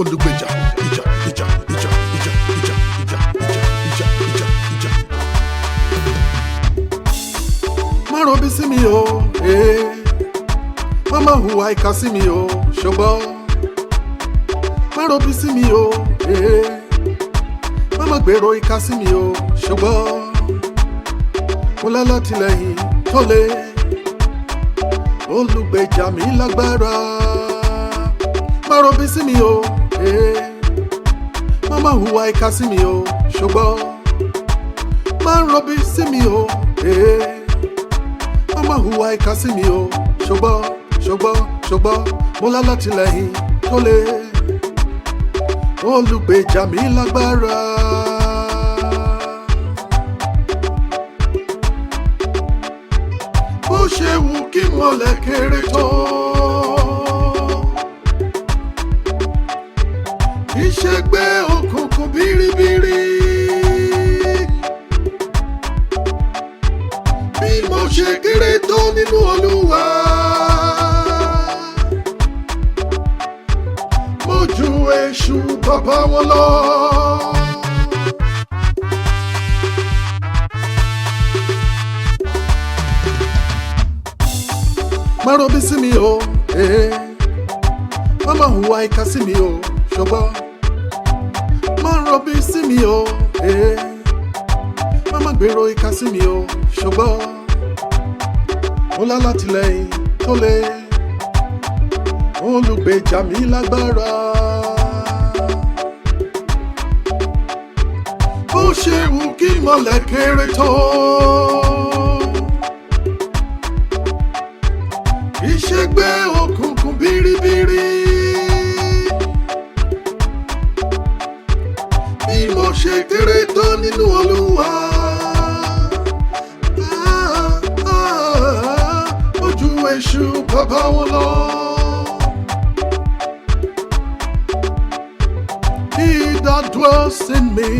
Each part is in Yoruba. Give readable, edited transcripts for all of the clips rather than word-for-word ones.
Olugbeja, ija. Má robi sí mi o, Mama hùwà ìkà sí mi o, ṣùgbọ́n. Má robi sí mi o, Mama gbèrò ìkà sí mi o, ṣùgbọ́n. Mo lálátìlẹ́yìn tó lé, Olugbeja mi lágbára. Má robi sí mi o, Mama hùwà ìkà sí mi o, ṣùgbọ́n. Má robi sí mi o, Mama hùwà ìkà sí mi o, ṣùgbọ́n. Mo lálátìlẹ́yìn tó lé, Olugbeja mi lágbára. Bó ṣe wù kí mọ́lẹ̀ kéré tó, ìṣègbè òkùnkùn bìrìbìrì. Bí mo ṣe kéré tó nínú Olúwa, mo ju èṣù bàbá wọn lọ. Má robi sí mi o, Mama hùwà ìkà sí mi o, ṣùgbọ́n. Má robi sí mi o, Mama gbèrò ìkà sí mi o, ṣùgbọ́n. Mo lálátìlẹ́yìn tó lé, Olugbeja mi lágbára. Bó ṣe wù kí mọ́lẹ̀ kéré tó, ìṣègbè òkùnkùn bìrìbìrì. Bí mo ṣe kéré tó nínú Olúwa, ojú èṣù bàbá wọn lọ. He that dwells in me,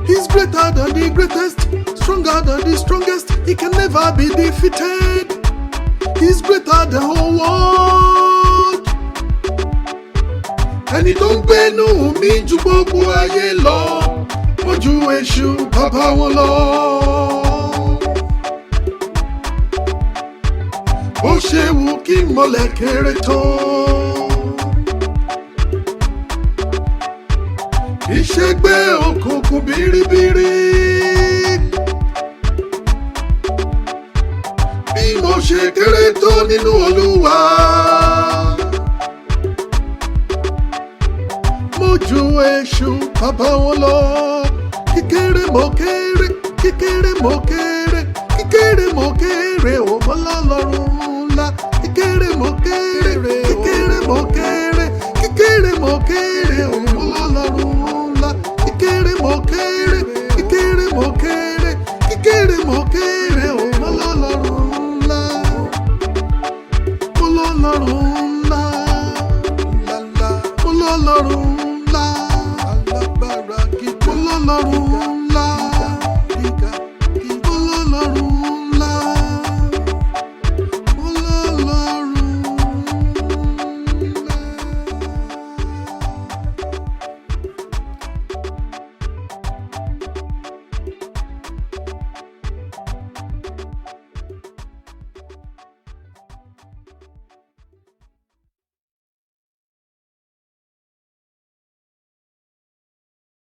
He's greater than the greatest, stronger than the strongest. He can never be defeated. He's greater than the whole world. Ẹni tó ń gbénú mi ju gbogbo ayé lọ, ojú èṣù bàbá wọn lọ. Bó ṣe wù kí mọ́lẹ̀ kéré tó, ìṣègbè òkùnkùn bìrìbìrì. Bí mo ṣe kéré tó nínú Olúwa, mo ju èṣù bàbá wọn lọ. Kíkéré mo kéré, kíkéré mo kéré, kíkéré mo kéré, ò mọ́ lọ́lọ́run ńlá. Kíkéré mo kéré, kíkéré mo kéré, kíkéré mo kéré, ò mọ́ lọ́lọ́run ńlá. Kíkéré mo kéré, kíkéré mo kéré, kíkéré mo kéré, ò mọ́ lọ́lọ́run ńlá. Mo lọ́lọ́run ńlá, mo lọ́lọ́run ńlá, alágbára gidi, mo lọ́lọ́run ńlá.